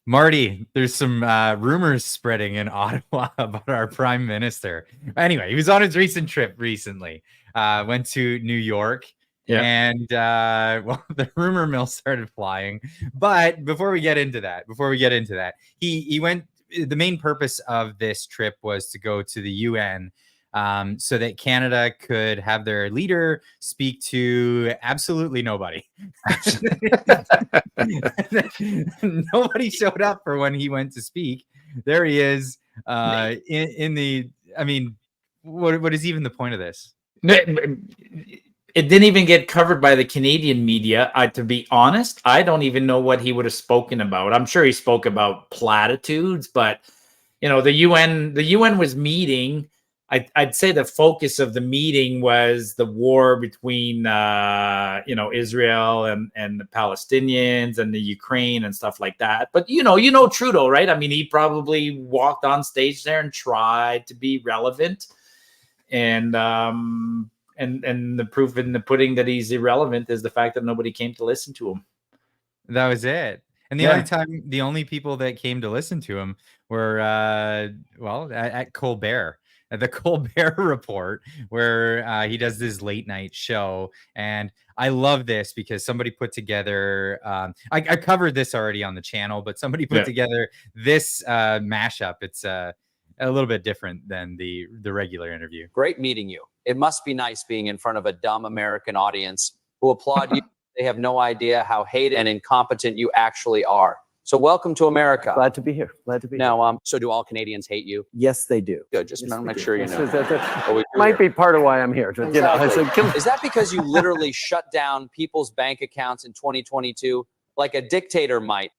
Marty, there's some rumors spreading in Ottawa about our prime minister. Anyway, he was on his recent trip recently. Went to New York, Yeah. and well, the rumor mill started flying. But before we get into that, he went. The main purpose of this trip was to go to the UN. So that Canada could have their leader speak to absolutely nobody. Nobody showed up for when he went to speak. There he is. In the. I mean, what is even the point of this? It didn't even get covered by the Canadian media. To be honest, I don't even know what he would have spoken about. I'm sure he spoke about platitudes, but the UN was meeting. I'd say the focus of the meeting was the war between Israel and the Palestinians and the Ukraine and stuff like that. But Trudeau, right? I mean, he probably walked on stage there and tried to be relevant, and the proof in the pudding that he's irrelevant is the fact that nobody came to listen to him. That was it. And the only people that came to listen to him were, at Colbert, at the Colbert Report, where he does this late night show. And I love this because somebody put together, I covered this already on the channel, but somebody put together this mashup. It's a little bit different than the regular interview. Great meeting you. It must be nice being in front of a dumb American audience who applaud you. They have no idea how hated and incompetent you actually are. So welcome to America. Glad to be here. Now, so do all Canadians hate you? Yes, they do. Good. Just want to make sure you know. That might be part of why I'm here. Exactly. Is that because you literally shut down people's bank accounts in 2022 like a dictator might?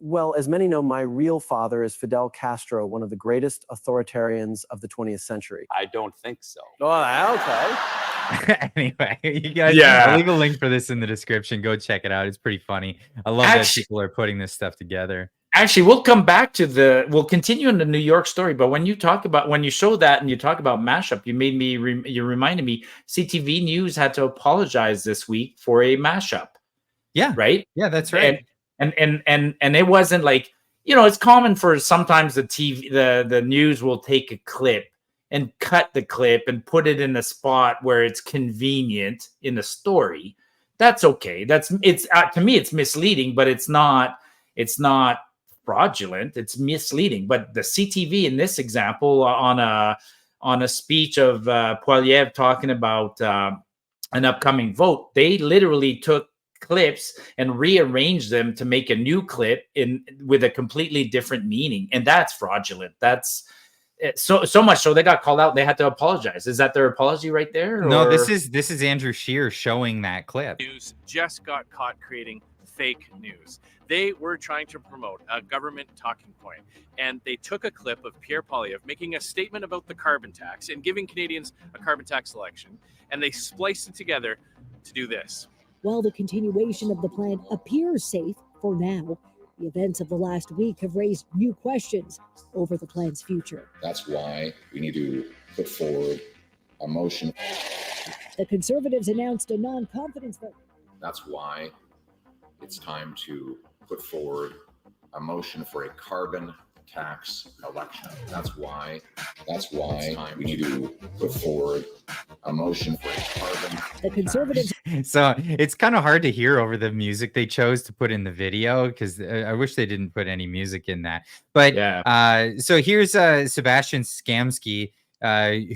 Well, as many know, my real father is Fidel Castro, one of the greatest authoritarians of the 20th century. I don't think so. Oh, okay. Anyway, you guys, I'll leave a link for this in the description. Go check it out. It's pretty funny. I love that people are putting this stuff together. Actually, we'll come back to we'll continue in the New York story. But when you show that and you talk about mashup, you reminded me, CTV News had to apologize this week for a mashup. Yeah. Right. Yeah, that's right. And it wasn't like, it's common for sometimes the news will take a clip and cut the clip and put it in a spot where it's convenient in the story. That's okay. To me, it's misleading, but it's not fraudulent. It's misleading. But the CTV in this example on a speech of Poilievre talking about an upcoming vote, they literally took clips and rearrange them to make a new clip with a completely different meaning, and that's fraudulent. That's so much so they got called out. They had to apologize. Is that their apology right there? No, this is Andrew Scheer showing that clip. News just got caught creating fake news. They were trying to promote a government talking point, and they took a clip of Pierre Poilievre making a statement about the carbon tax and giving Canadians a carbon tax election, and they spliced it together to do this. While the continuation of the plan appears safe for now, the events of the last week have raised new questions over the plan's future. That's why we need to put forward a motion. The Conservatives announced a non-confidence vote. That's why it's time to put forward a motion for a carbon tax election. That's why we need to put forward a motion for a carbon. The Conservatives. So it's kind of hard to hear over the music they chose to put in the video, because I wish they didn't put any music in that. But so here's Sebastian Skamsky,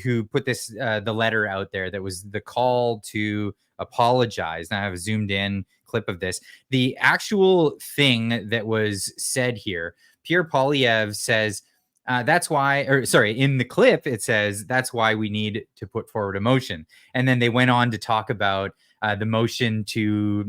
who put this the letter out there that was the call to apologize. Now I have a zoomed in clip of this. The actual thing that was said here, Pierre Poilievre says, in the clip, it says, that's why we need to put forward a motion. And then they went on to talk about the motion to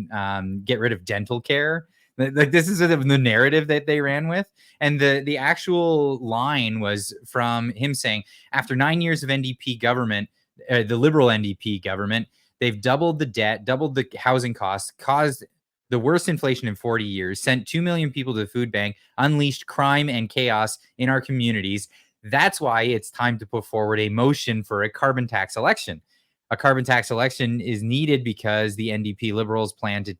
get rid of dental care. Like, this is the narrative that they ran with. And the actual line was from him saying, after 9 years of NDP government, the Liberal NDP government, they've doubled the debt, doubled the housing costs, caused the worst inflation in 40 years, sent 2 million people to the food bank, unleashed crime and chaos in our communities. That's why it's time to put forward a motion for a carbon tax election. A carbon tax election is needed because the NDP Liberals plan to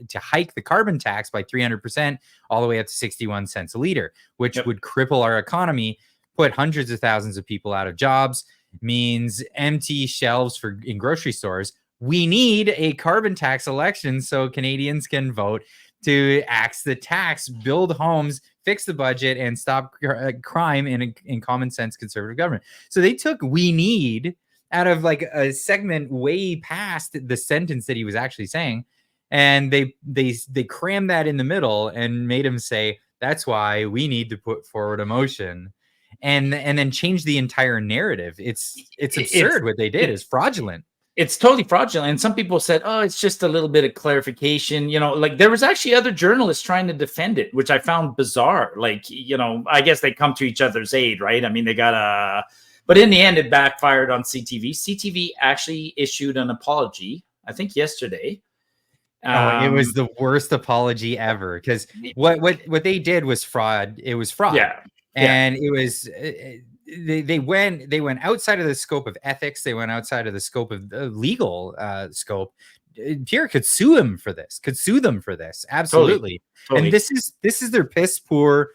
to hike the carbon tax by 300% all the way up to 61 cents a liter, which would cripple our economy, put hundreds of thousands of people out of jobs, means empty shelves in grocery stores. We need a carbon tax election so Canadians can vote to axe the tax, build homes, fix the budget, and stop crime in common sense conservative government. So they took "we need" out of like a segment way past the sentence that he was actually saying, and they crammed that in the middle and made him say, "That's why we need to put forward a motion," and then change the entire narrative. It's absurd. What they did is fraudulent. It's totally fraudulent. And some people said, oh, it's just a little bit of clarification. You know, like there was actually other journalists trying to defend it, which I found bizarre. Like, you know, I guess they come to each other's aid, right? I mean, they got but in the end, it backfired on CTV. CTV actually issued an apology, I think yesterday. It was the worst apology ever, because what they did was fraud. It was fraud. Yeah. And it was they went outside of the scope of ethics. They went outside of the scope of the legal scope. Pierre could sue them for this. Absolutely. Totally. And this is their piss poor.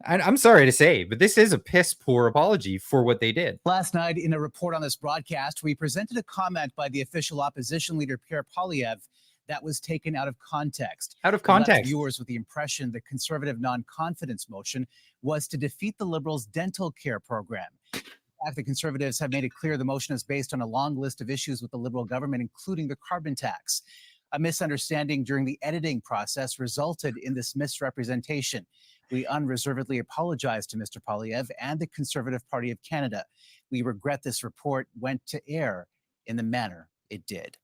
I'm sorry to say, but this is a piss poor apology for what they did. Last night, in a report on this broadcast, we presented a comment by the official opposition leader Pierre Poilievre that was taken out of context. Left viewers with the impression the Conservative non-confidence motion was to defeat the Liberals' dental care program. In fact, the Conservatives have made it clear the motion is based on a long list of issues with the Liberal government, including the carbon tax. A misunderstanding during the editing process resulted in this misrepresentation. We unreservedly apologize to Mr. Poilievre and the Conservative Party of Canada. We regret this report went to air in the manner it did.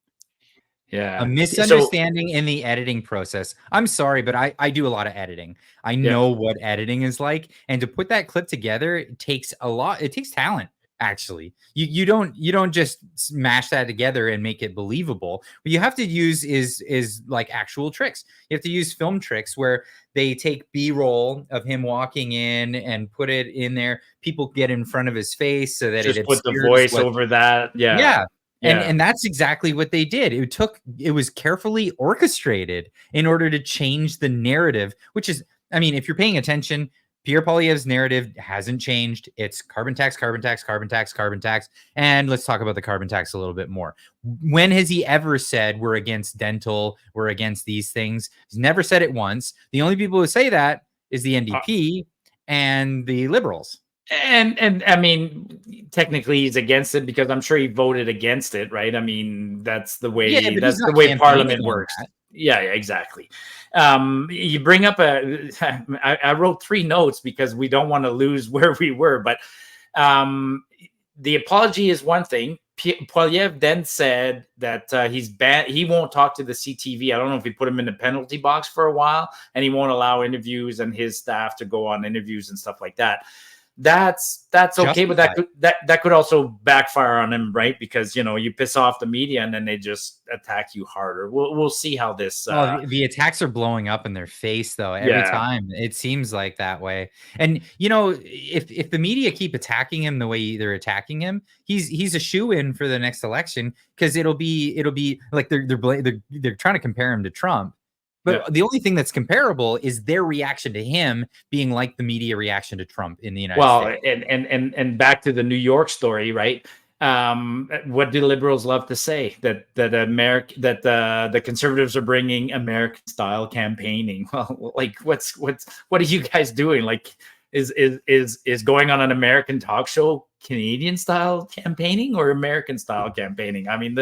Yeah. A misunderstanding in the editing process. I'm sorry, but I do a lot of editing. I know what editing is like. And to put that clip together, it takes a lot. It takes talent, actually. You don't just smash that together and make it believable. What you have to use is like actual tricks. You have to use film tricks where they take B-roll of him walking in and put it in there. People get in front of his face so that it put the voice over that. Yeah. And that's exactly what they did. It was carefully orchestrated in order to change the narrative, which is, I mean, if you're paying attention, Pierre Poilievre's narrative hasn't changed. It's carbon tax, carbon tax, carbon tax, carbon tax. And let's talk about the carbon tax a little bit more. When has he ever said we're against dental, we're against these things? He's never said it once. The only people who say that is the NDP and the Liberals. And I mean, technically he's against it because I'm sure he voted against it, right? I mean, that's the way Parliament works. Yeah, exactly. You bring up I wrote 3 notes because we don't want to lose where we were, but the apology is one thing. Poilievre then said that he's banned. He won't talk to the CTV. I don't know if he put him in the penalty box for a while, and he won't allow interviews and his staff to go on interviews and stuff like that. That's okay, but that could also backfire on him, right? Because you piss off the media and then they just attack you harder. We'll see how this. The attacks are blowing up in their face though every time. It seems like that way. And if the media keep attacking him the way they're attacking him, he's a shoo-in for the next election because it'll be like they're trying to compare him to Trump. But the only thing that's comparable is their reaction to him being like the media reaction to Trump in the United States. And back to the New York story, right? What do liberals love to say? That the conservatives are bringing American style campaigning. Well, like what are you guys doing? Like is going on an American talk show Canadian style campaigning or American style campaigning? I mean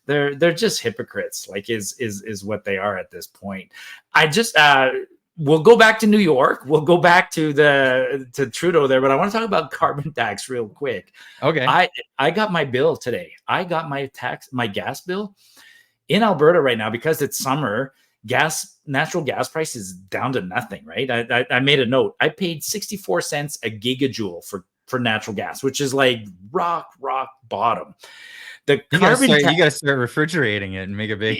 they're just hypocrites, like is what they are at this point. I just we'll go back to New York. We'll go back to Trudeau there, but I want to talk about carbon tax real quick. Okay. I got my bill today. I got my gas bill in Alberta right now because it's summer. Natural gas price is down to nothing, right? I made a note. I paid 64 cents a gigajoule for natural gas, which is like rock bottom. You gotta start refrigerating it and make a big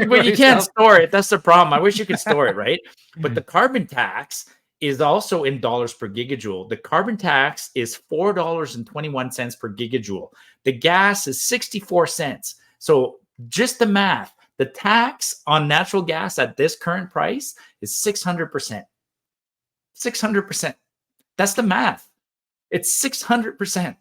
but you can't store it. That's the problem. I wish you could store it, right? But the carbon tax is also in dollars per gigajoule. The carbon tax is $4.21 per gigajoule. The gas is 64 cents. So just the math, The tax on natural gas at this current price is 600%. 600%. That's the math. It's 600%.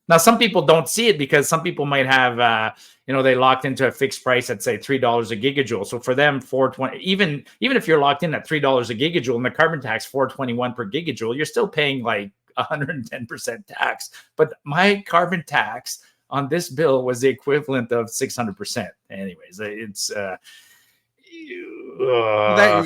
Now, some people don't see it because some people might have, they locked into a fixed price at say $3 a gigajoule. So for them, 420. Even if you're locked in at $3 a gigajoule and the carbon tax $4.21 per gigajoule, you're still paying like 110% tax. But my carbon tax on this bill was the equivalent of 600%. Anyways, it's. Well,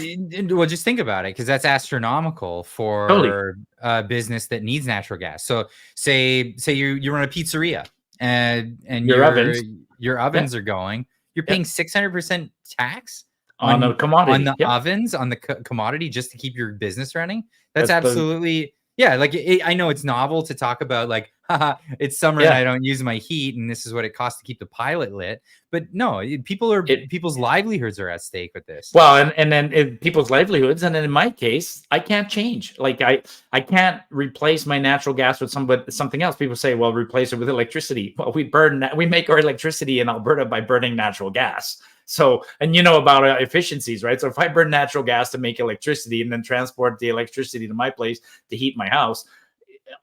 just think about it, because that's astronomical for a business that needs natural gas. So say you run a pizzeria and your ovens are going, you're paying 600% tax on the commodity, on the ovens, on the commodity, just to keep your business running. That's absolutely like I know it's novel to talk about, like, haha, it's summer and I don't use my heat, and this is what it costs to keep the pilot lit. But no, people's livelihoods are at stake with this. Well, and then people's livelihoods, and then in my case, I can't change. Like I can't replace my natural gas with something else. People say, well, replace it with electricity. Well, we make our electricity in Alberta by burning natural gas. So, and you know about efficiencies, right? So if I burn natural gas to make electricity and then transport the electricity to my place to heat my house,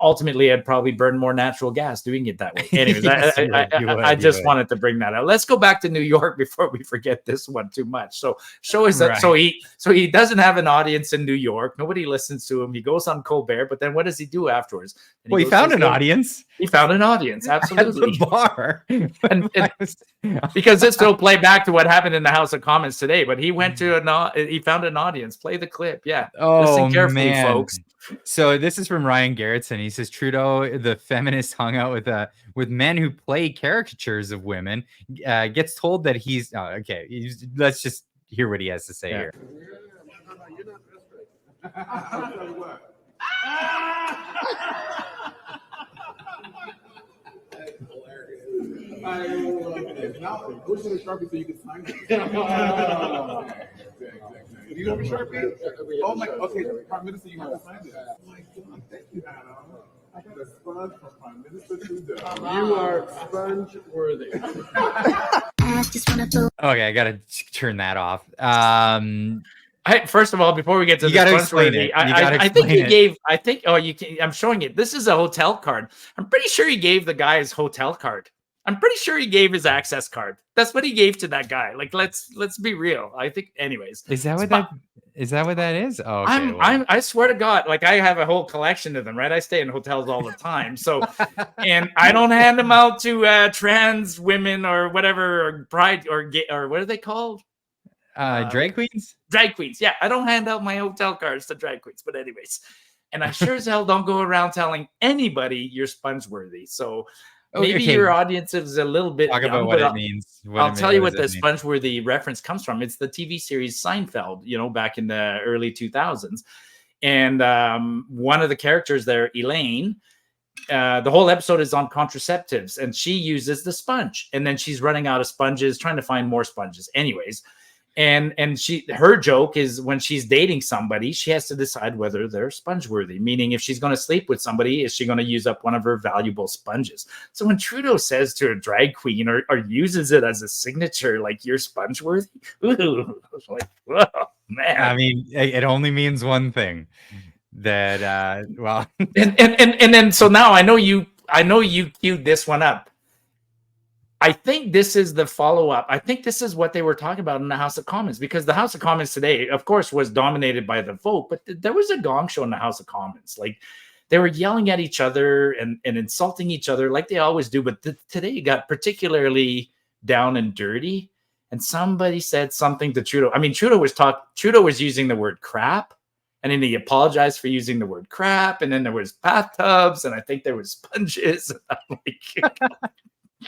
ultimately I'd probably burn more natural gas doing it that way. Anyways, I just wanted to bring that out. Let's go back to New York before we forget this one too much. So show us that. So he doesn't have an audience in New York. Nobody listens to him. He goes on Colbert, but then what does he do afterwards? He found an audience. He found an audience, absolutely. At the bar. and because this will play back to what happened in the House of Commons today. But he went to he found an audience. Play the clip. Yeah. Listen carefully, folks. So this is from Ryan Garrettson. He says Trudeau, the feminist, hung out with men who play caricatures of women. Gets told that he's okay. Let's just hear what he has to say here. You don't be Sharpie? Oh my, okay, Prime Minister, you have to sign this. Oh my God, thank you, Adam. I got a sponge from Prime Minister Trudeau. You are sponge-worthy. Okay, I gotta turn that off. First of all, before we get to the sponge-worthy, I think he gave. I think. Oh, you can. I'm showing it. This is a hotel card. I'm pretty sure he gave the guy his hotel card. I'm pretty sure he gave his access card. That's what he gave to that guy. Like, let's be real. I think, anyways. Is that what that is? Oh, okay, I swear to God, like I have a whole collection of them, right? I stay in hotels all the time. So, and I don't hand them out to trans women or whatever, or pride or gay, or what are they called? Drag queens? Drag queens. Yeah. I don't hand out my hotel cards to drag queens, but anyways. And I sure as hell don't go around telling anybody you're sponge-worthy. So, maybe your audience is a little bit talk about what it means. I'll tell you what the sponge-worthy reference comes from. It's the TV series Seinfeld, back in the early 2000s. And one of the characters there, Elaine, the whole episode is on contraceptives, and she uses the sponge. And then she's running out of sponges, trying to find more sponges. Anyways, and her joke is when she's dating somebody, she has to decide whether they're sponge-worthy, meaning if she's going to sleep with somebody, is she going to use up one of her valuable sponges? So when Trudeau says to a drag queen or uses it as a signature, like you're sponge-worthy, ooh, like, whoa, man. I mean, it only means one thing. That and then so now I know you queued this one up. I think this is the follow-up. I think this is what they were talking about in the House of Commons, because the House of Commons today, of course, was dominated by the vote, but there was a gong show in the House of Commons. Like, they were yelling at each other and insulting each other like they always do, but today it got particularly down and dirty, and somebody said something to Trudeau. I mean, Trudeau was using the word crap, and then he apologized for using the word crap, and then there was bathtubs, and I think there was sponges. I'm like,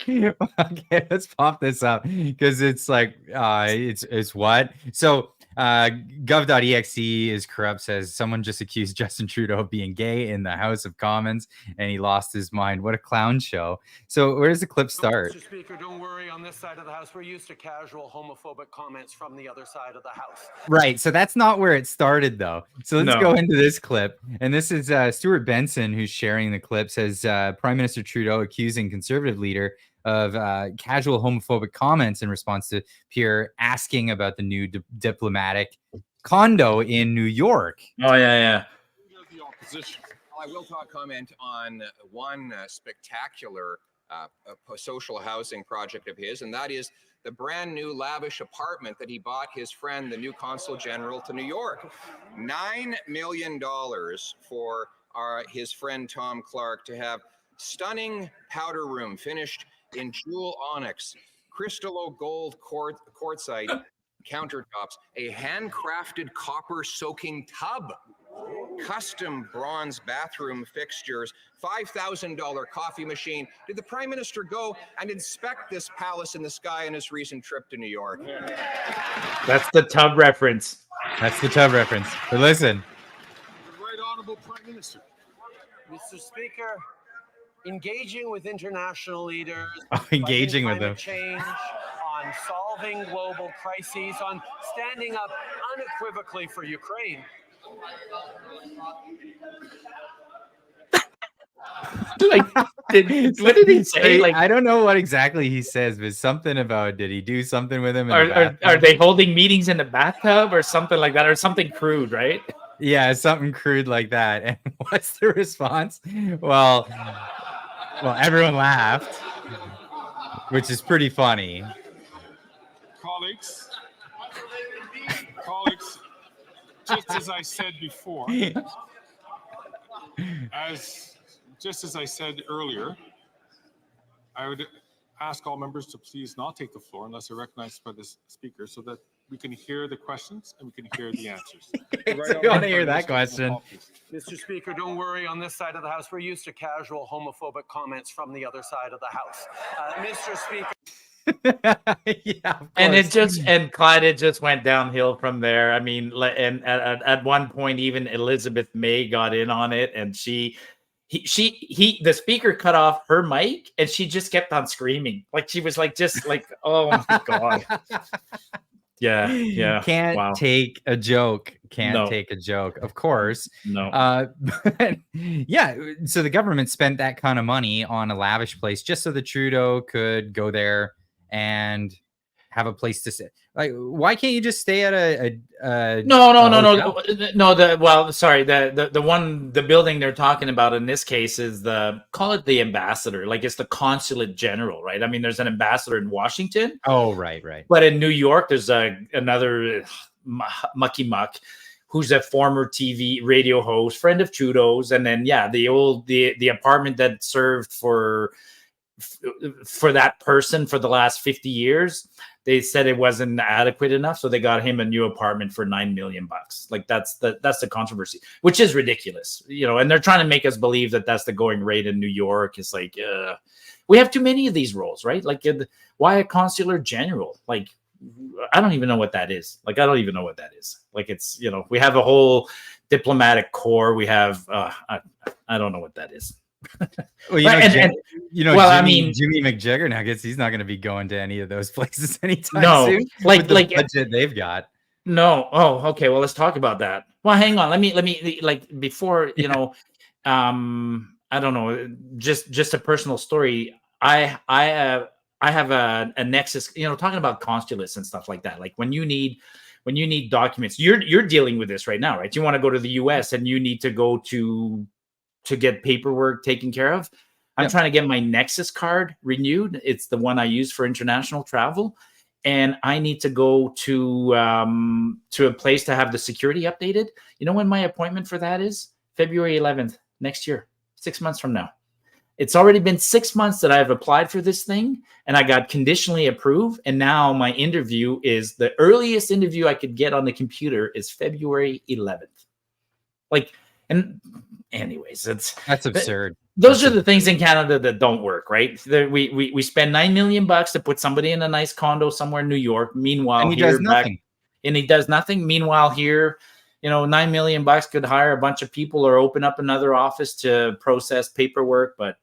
okay, let's pop this up because it's like it's what? So gov.exe is corrupt, says someone just accused Justin Trudeau of being gay in the House of Commons and he lost his mind. What a clown show. So where does the clip start? Mr. Speaker, don't worry, on this side of the House we're used to casual homophobic comments from the other side of the House. Right, so that's not where it started though. So let's go into this clip, and this is Stuart Benson who's sharing the clip. Says Prime Minister Trudeau accusing Conservative leader of casual homophobic comments in response to Pierre asking about the new diplomatic condo in New York. Oh, yeah. The opposition. I will comment on one spectacular social housing project of his, and that is the brand new lavish apartment that he bought his friend, the new consul general to New York. $9 million for his friend Tom Clark to have stunning powder room finished in jewel onyx, crystallo gold quartzite countertops, a handcrafted copper soaking tub, custom bronze bathroom fixtures, $5,000 coffee machine. Did the Prime Minister go and inspect this palace in the sky on his recent trip to New York? That's the tub reference. That's the tub reference. But listen. The Right Honourable Prime Minister. Mr. Speaker, engaging with international leaders, engaging with them, change, on solving global crises, on standing up unequivocally for Ukraine. What did he say? I don't know what exactly he says, but something about did he do something with him? Are they holding meetings in the bathtub or something like that, or something crude, right? Yeah, something crude like that. And what's the response? Well, everyone laughed, which is pretty funny. Colleagues, just as I said before, just as I said earlier, I would ask all members to please not take the floor unless they're recognized by the speaker, so that we can hear the questions and we can hear the answers. So you want to hear that question? Mr. Speaker, don't worry. On this side of the House, we're used to casual homophobic comments from the other side of the House. Mr. Speaker. Yeah, and Clyde, it just went downhill from there. I mean, and at one point, even Elizabeth May got in on it, and the speaker cut off her mic, and she just kept on screaming, like she was like, just like, oh my god. Yeah. Can't take a joke. Take a joke. Of course. No. But yeah. So the government spent that kind of money on a lavish place just so the Trudeau could go there and have a place to sit. Like, why can't you just stay at No. The building they're talking about in this case is call it the ambassador. Like, it's the consulate general, right? I mean, there's an ambassador in Washington. Oh, right. But in New York, there's another mucky muck who's a former TV radio host, friend of Trudeau's, and then the apartment that served for that person for the last 50 years. They said it wasn't adequate enough, so they got him a new apartment for $9 million. Like, that's the controversy, which is ridiculous, and they're trying to make us believe that that's the going rate in New York. It's like, we have too many of these roles, right? Like, why a consular general? Like, I don't even know what that is. Like, it's, we have a whole diplomatic corps. We have, I don't know what that is. Well, Jimmy McJagger, I guess he's not going to be going to any of those places anytime soon. Like the budget they've got. No. Oh, okay. Well, let's talk about that. Well, hang on. Let me before, I don't know, just a personal story. I have a nexus, talking about consulates and stuff like that. Like, when you need documents, you're dealing with this right now, right? You want to go to the US and you need to go to get paperwork taken care of. I'm trying to get my Nexus card renewed. It's the one I use for international travel. And I need to go to a place to have the security updated. You know when my appointment for that is? February 11th, next year, 6 months from now. It's already been 6 months that I've applied for this thing, and I got conditionally approved. And now my interview is the earliest interview I could get on the computer is February 11th. Like, and anyways, that's absurd. Those are the things in Canada that don't work, right? We spend $9 million to put somebody in a nice condo somewhere in New York. Meanwhile, and he does nothing. And he does nothing. Meanwhile, here, $9 million could hire a bunch of people or open up another office to process paperwork. But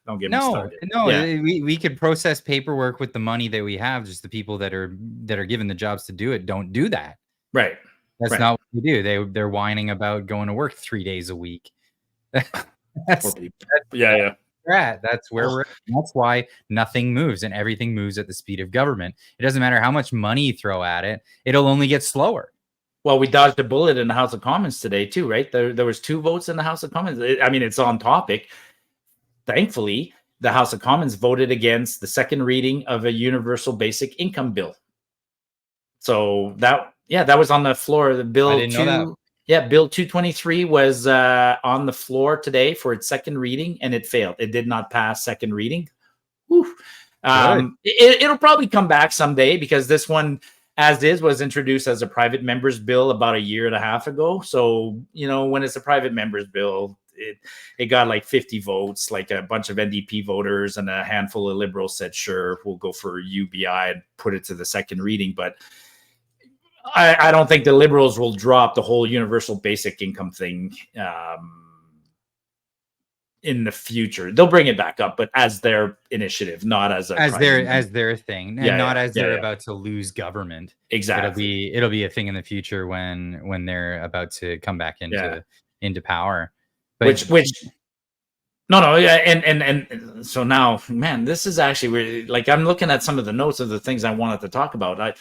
don't get me started. No, we could process paperwork with the money that we have. Just the people that are given the jobs to do it don't do that. Right. That's not what they do. They're whining about going to work 3 days a week. Yeah. we're at. That's where we're at. That's why nothing moves and everything moves at the speed of government. It doesn't matter how much money you throw at it, it'll only get slower. Well, we dodged a bullet in the House of Commons today too, right? There was 2 votes in the House of Commons. I mean, it's on topic. Thankfully, the House of Commons voted against the second reading of a universal basic income bill. So that was on the floor. The bill, Bill 223 was on the floor today for its second reading, and it failed. It did not pass second reading. It'll probably come back someday, because this one, as is, was introduced as a private member's bill about 1.5 years ago. So, when it's a private member's bill, it got like 50 votes, like a bunch of NDP voters and a handful of Liberals said, sure, we'll go for UBI and put it to the second reading. But I don't think the Liberals will drop the whole universal basic income thing in the future. They'll bring it back up, but as their initiative, not as their thing, and not as they're about to lose government. Exactly. It'll be a thing in the future when they're about to come back into power. But and so now, man, this is actually weird. Like, I'm looking at some of the notes of the things I wanted to talk about.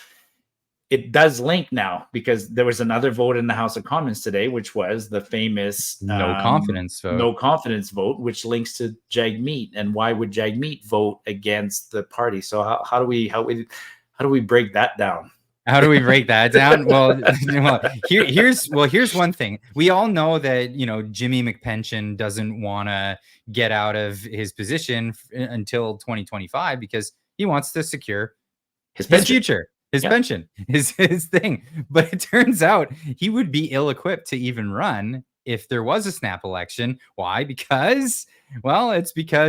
It does link now, because there was another vote in the House of Commons today, which was the famous no confidence vote, which links to Jagmeet. And why would Jagmeet vote against the party? So how do we break that down? How do we break that down? Well, here's one thing. We all know that, Jimmy McPension doesn't want to get out of his position until 2025 because he wants to secure his future. His pension, his thing. But it turns out he would be ill-equipped to even run if there was a snap election. Why? Because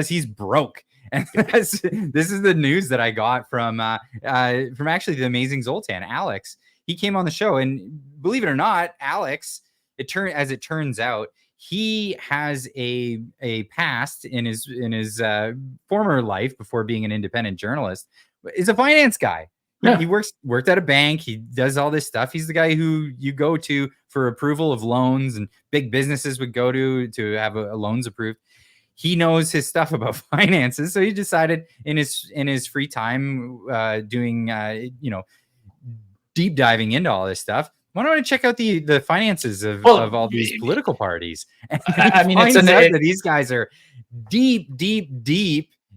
he's broke. And this is the news that I got from actually the amazing Zoltan, Alex. He came on the show, and believe it or not, Alex, as it turns out, he has a past in his former life before being an independent journalist. Is a finance guy. Yeah. He worked at a bank. He does all this stuff. He's the guy who you go to for approval of loans, and big businesses would go to have loans approved. He knows his stuff about finances, so he decided in his free time, doing deep diving into all this stuff, why don't I check out the finances of all these political parties? And I mean, that these guys are deep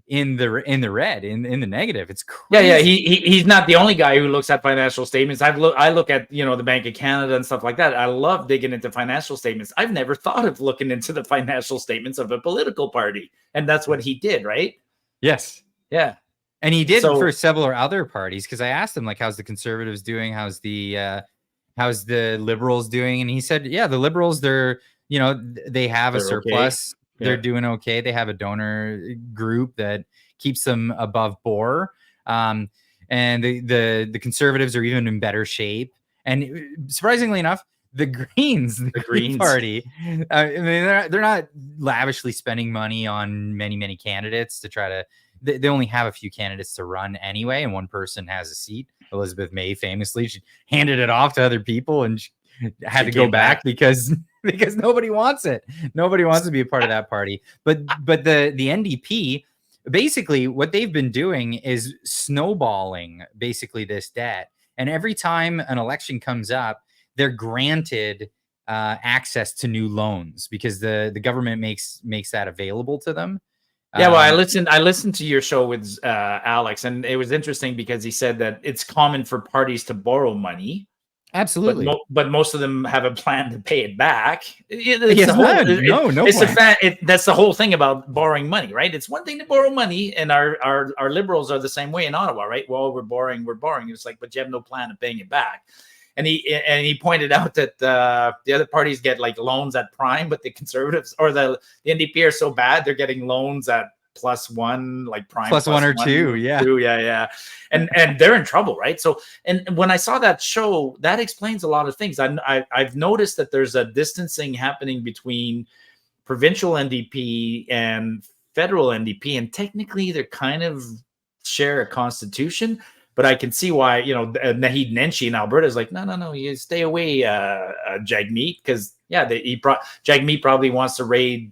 in the red, in the negative. It's crazy. He's not the only guy who looks at financial statements. I look at the Bank of Canada and stuff like that. I love digging into financial statements. I've never thought of looking into the financial statements of a political party, and that's what he did, right? Yes. Yeah. And he did for several other parties, because I asked him, like, how's the Conservatives doing? How's the Liberals doing? And he said, yeah, the Liberals, they have a surplus. Okay. They're doing okay. They have a donor group that keeps them above board. And the Conservatives are even in better shape. And surprisingly enough, the Greens party, I mean, they're not lavishly spending money on many candidates to try to. They only have a few candidates to run anyway, and one person has a seat. Elizabeth May famously, she handed it off to other people and had to go back because nobody wants it. Nobody wants to be a part of that party. But the NDP, basically what they've been doing is snowballing basically this debt. And every time an election comes up, they're granted access to new loans because the government makes that available to them. Yeah, well, I listened to your show with Alex, and it was interesting because he said that it's common for parties to borrow money. Absolutely, but most of them have a plan to pay it back. That's the whole thing about borrowing money, right? It's one thing to borrow money, and our Liberals are the same way in Ottawa, right? Well, we're borrowing. It's like, but you have no plan of paying it back. And he pointed out that the other parties get like loans at prime, but the Conservatives or the NDP are so bad they're getting loans at +1, like prime plus one or two. Yeah. And they're in trouble, right? So, and when I saw that show, that explains a lot of things. I've noticed that there's a distancing happening between provincial NDP and federal NDP, and technically they're kind of share a constitution. But I can see why, Naheed Nenshi in Alberta is like, no, you stay away, Jagmeet, because Jagmeet probably wants to raid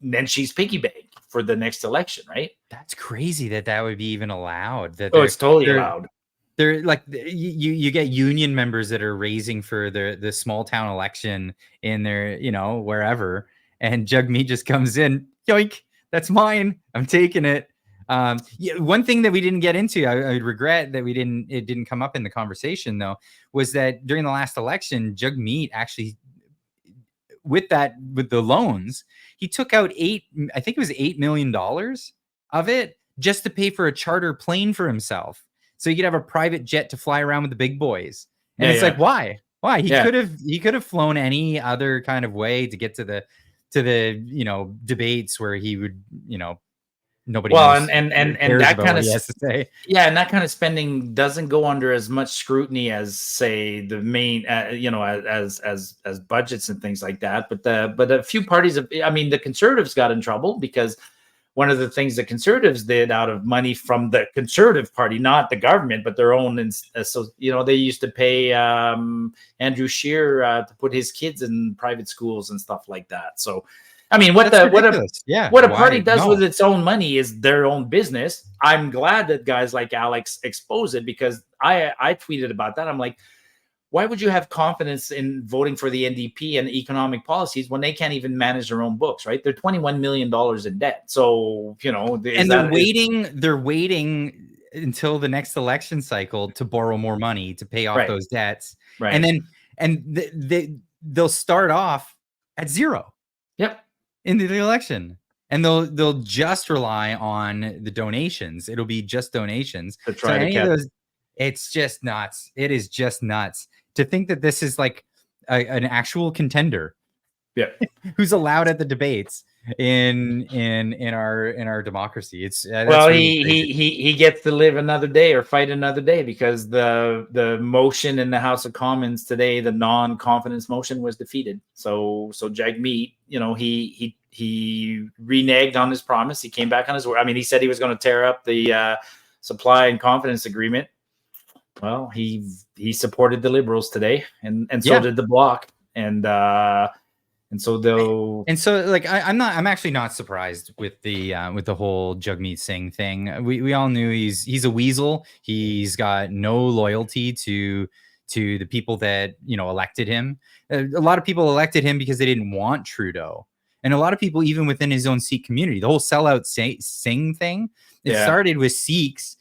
then she's piggy bank for the next election, right? That's crazy that would be even allowed. That it's totally allowed. They're like, you get union members that are raising for the small town election in their, wherever, and Jagmeet just comes in, yoink, that's mine, I'm taking it. One thing that we didn't get into, I regret that it didn't come up in the conversation though, was that during the last election, Jagmeet actually, with the loans, he took out I think it was $8 million of it just to pay for a charter plane for himself, so he could have a private jet to fly around with the big boys. And it's like, why? He could have flown any other kind of way to get to the debates where he would, nobody knows and that kind of he has to say. And that kind of spending doesn't go under as much scrutiny as, say, the main as budgets and things like that. But a few parties the Conservatives got in trouble because one of the things the Conservatives did out of money from the Conservative Party, not the government, but their own, so they used to pay Andrew Scheer to put his kids in private schools and stuff like that. So what a party does with its own money is their own business. I'm glad that guys like Alex expose it, because I tweeted about that. I'm like, why would you have confidence in voting for the NDP and economic policies when they can't even manage their own books, right? They're $21 million in debt. So, and they're waiting until the next election cycle to borrow more money to pay off those debts. Right. And then they'll start off at zero. Yep. Into the election. And they'll just rely on the donations. It'll be just donations. To try to get those. It's just nuts. It is just nuts to think that this is like an actual contender. Yeah. Who's allowed at the debates in our democracy. It's he gets to live another day or fight another day, because the motion in the House of Commons today, the non-confidence motion, was defeated. So Jagmeet, he reneged on his promise. He came back on his word. He said he was going to tear up the supply and confidence agreement. Well, he supported the Liberals today, and so did the Bloc, and so I'm actually not surprised with the whole Jagmeet Singh thing. We all knew he's a weasel. He's got no loyalty to the people that elected him. A lot of people elected him because they didn't want Trudeau, and a lot of people even within his own Sikh community. The whole sellout Singh thing. It started with Sikhs.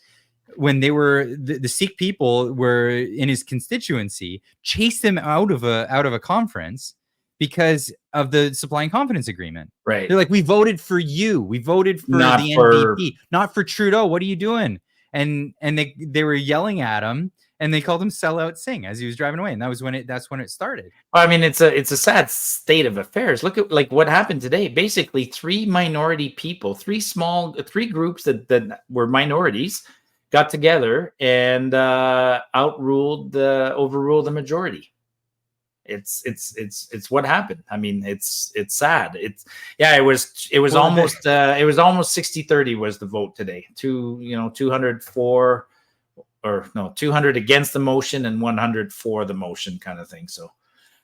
When they were the Sikh people were in his constituency, chased him out of a conference because of the supply and confidence agreement. Right. They're like, we voted for you. We voted for the NDP, not for Trudeau. What are you doing? And they were yelling at him, and they called him sellout Singh as he was driving away. And that's when it started. It's a sad state of affairs. Look at what happened today. Basically, three minority people, three groups that were minorities, got together and overruled the majority. It's what happened. It's sad. It was almost 60-30 was the vote today. 200 against the motion and 100 for the motion, kind of thing. So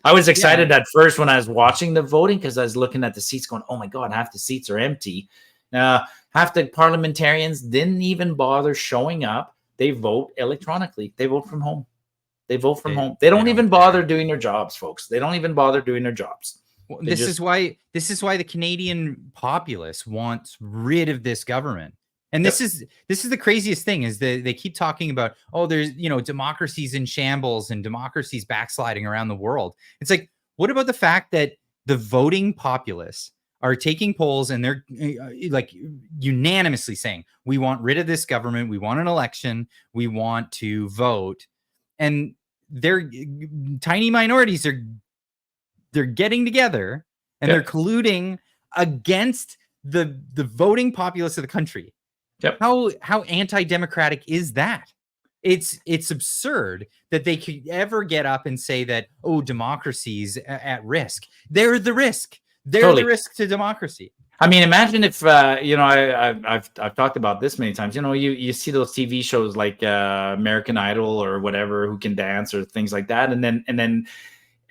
I was excited at first when I was watching the voting, because I was looking at the seats going, oh my God, half the seats are empty. Half the parliamentarians didn't even bother showing up. They vote electronically. They vote from home. They don't even bother doing their jobs, folks. They don't even bother doing their jobs. This is why the Canadian populace wants rid of this government. And this is the craziest thing, is that they keep talking about, there's democracy's in shambles and democracy's backsliding around the world. It's like, what about the fact that the voting populace are taking polls and they're like unanimously saying, we want rid of this government, we want an election, we want to vote, and they're tiny minorities they're getting together and they're colluding against the voting populace of the country. Yep. How anti-democratic is that? It's absurd that they could ever get up and say that, democracy's at risk. They're the risk. They're the risk to democracy. Imagine if I've talked about this many times. You see those TV shows like American Idol or whatever, Who Can Dance or things like that, and then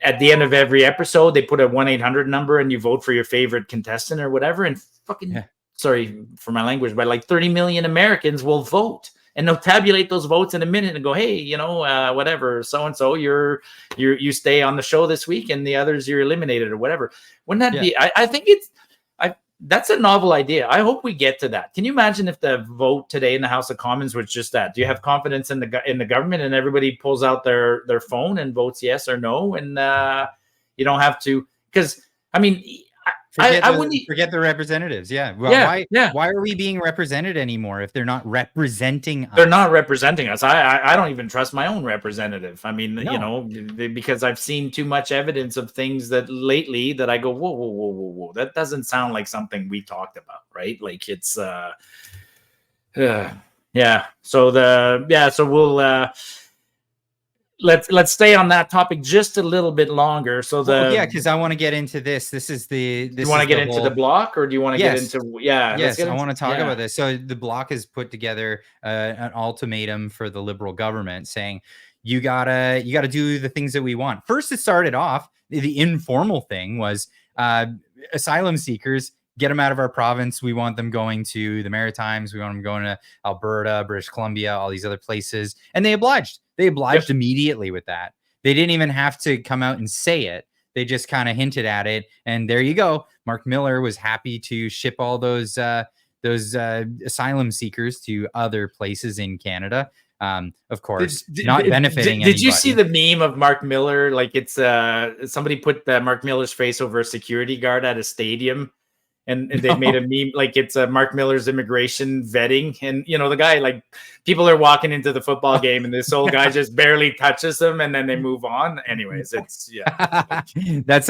at the end of every episode, they put a 1-800 number and you vote for your favorite contestant or whatever. And fucking, sorry for my language, but like 30 million Americans will vote. And they'll tabulate those votes in a minute and go, hey, you know, whatever, so-and-so, you stay on the show this week and the others you're eliminated or whatever. Wouldn't that be, I think that's a novel idea. I hope we get to that. Can you imagine if the vote today in the House of Commons was just that? Do you have confidence in the government and everybody pulls out their phone and votes yes or no? And you don't have to, because I mean, I wouldn't forget the representatives. Yeah. Well, why are we being represented anymore if they're not representing us? They're not representing us. I don't even trust my own representative. I mean, you know, because I've seen too much evidence of things that lately that I go, whoa. That doesn't sound like something we talked about, right? Like it's, yeah. So we'll, let's stay on that topic just a little bit longer. So because I want to get into this. This is the. You want to get into the Bloc, or do you want to get into? Yeah. Yes, I want to talk about this. So the Bloc has put together an ultimatum for the Liberal government, saying you gotta do the things that we want. First, it started off the informal thing was asylum seekers. Get them out of our province. We want them going to the Maritimes. We want them going to Alberta, British Columbia, all these other places. And they obliged. They obliged immediately with that. They didn't even have to come out and say it. They just kind of hinted at it. And there you go. Mark Miller was happy to ship all those asylum seekers to other places in Canada. Of course, not benefiting anybody. Did you see the meme of Mark Miller? Like it's somebody put Mark Miller's face over a security guard at a stadium. And they made a meme like it's Mark Miller's immigration vetting. And, you know, the guy, like people are walking into the football game and this old guy just barely touches them and then they move on. Anyways, it's that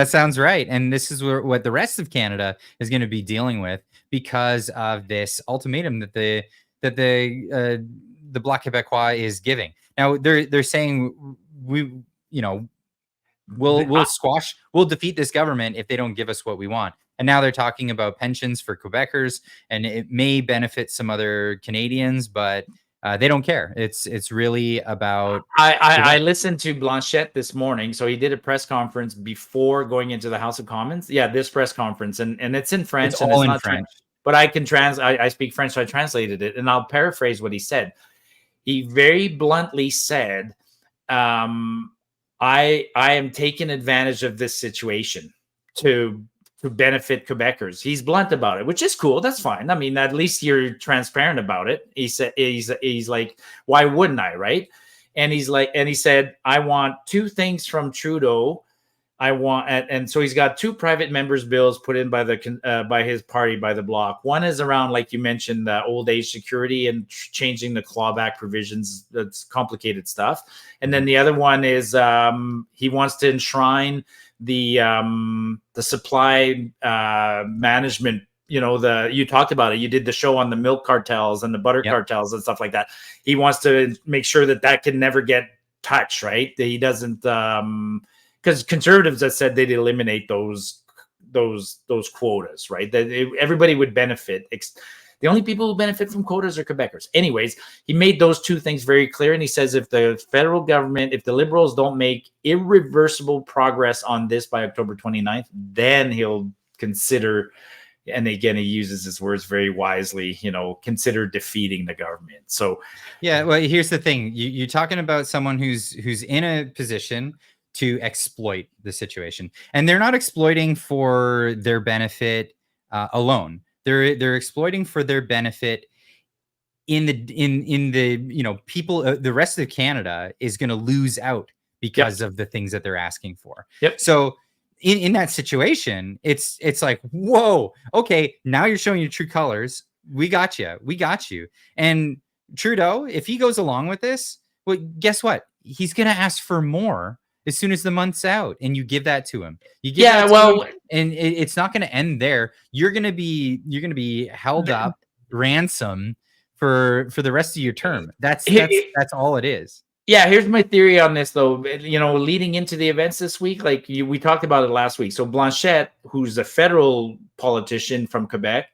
sounds right. And this is what the rest of Canada is going to be dealing with because of this ultimatum that the Bloc Quebecois is giving. Now they're saying we'll defeat this government if they don't give us what we want. And now they're talking about pensions for Quebecers, and it may benefit some other Canadians, but they don't care. It's really about. I listened to Blanchette this morning, so he did a press conference before going into the House of Commons. Yeah, this press conference, and it's in French. It's all in French. But I can I speak French, so I translated it, and I'll paraphrase what he said. He very bluntly said, "I am taking advantage of this situation to benefit Quebecers." He's blunt about it, which is cool. That's fine. I mean, at least you're transparent about it. He said, he's like, why wouldn't I? Right. And he said, I want two things from Trudeau. And so he's got two private members' bills put in by his party, by the Bloc. One is around, like you mentioned, the old age security and changing the clawback provisions. That's complicated stuff. And then the other one is he wants to enshrine the supply management. You talked about it. You did the show on the milk cartels and the butter cartels and stuff like that. He wants to make sure that can never get touched, right? That he doesn't, because conservatives have said they'd eliminate those quotas, right? That everybody would benefit. The only people who benefit from quotas are Quebecers. Anyways, he made those two things very clear. And he says if the federal government, if the Liberals don't make irreversible progress on this by October 29th, then he'll consider, and again, he uses his words very wisely, consider defeating the government. So, yeah, well, here's the thing. You're talking about someone who's in a position to exploit the situation. And they're not exploiting for their benefit alone. They're exploiting for their benefit in the people. The rest of Canada is going to lose out because of the things that they're asking for. So in that situation, it's like, whoa, okay, now you're showing your true colors. We got you. And Trudeau, if he goes along with this, well, guess what? He's going to ask for more as soon as the month's out, and you give that to him. And it's not going to end there. You're going to be held up, ransom for the rest of your term. That's all it is. Yeah, here's my theory on this, though. Leading into the events this week, we talked about it last week. So Blanchette, who's a federal politician from Quebec,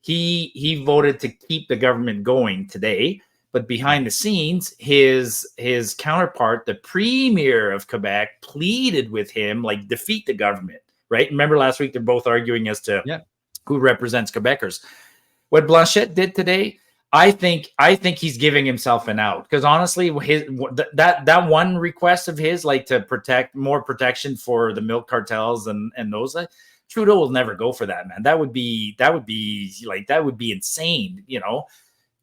he voted to keep the government going today. But behind the scenes, his counterpart, the premier of Quebec, pleaded with him, like, defeat the government, right? Remember last week, they're both arguing as to who represents Quebecers. What Blanchet did today, I think he's giving himself an out, because honestly, that one request of his, like, to protect more protection for the milk cartels and those, Trudeau will never go for that, man. That would be insane, you know.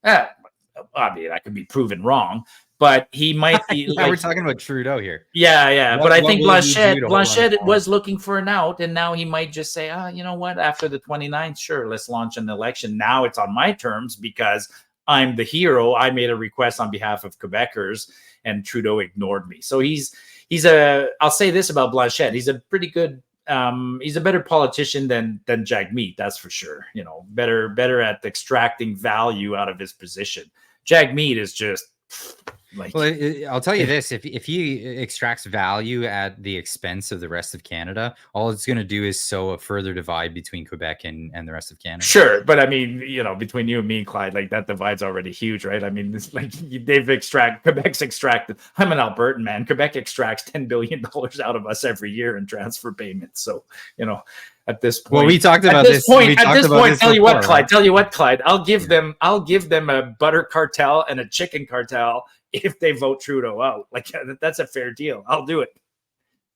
I mean, I could be proven wrong, but he might be. Yeah, we're talking about Trudeau here. Yeah. But I think Blanchet was looking for an out, and now he might just say, you know what? After the 29th, sure, let's launch an election. Now it's on my terms because I'm the hero. I made a request on behalf of Quebecers, and Trudeau ignored me. So I'll say this about Blanchet. He's a pretty good. He's a better politician than Jagmeet, that's for sure. You know, better at extracting value out of his position. Jagmeet is just like. Well, I'll tell you this: if he extracts value at the expense of the rest of Canada, all it's going to do is sow a further divide between Quebec and the rest of Canada. Sure, but I mean, you know, between you and me, Clyde, like, that divide's already huge, right? I mean, it's like Quebec's extracted. I'm an Albertan, man. Quebec extracts $10 billion out of us every year in transfer payments. So, you know, at this point, well, we talked about this. At this point, tell you what, Clyde. I'll give them a butter cartel and a chicken cartel if they vote Trudeau out. Like, that's a fair deal. I'll do it.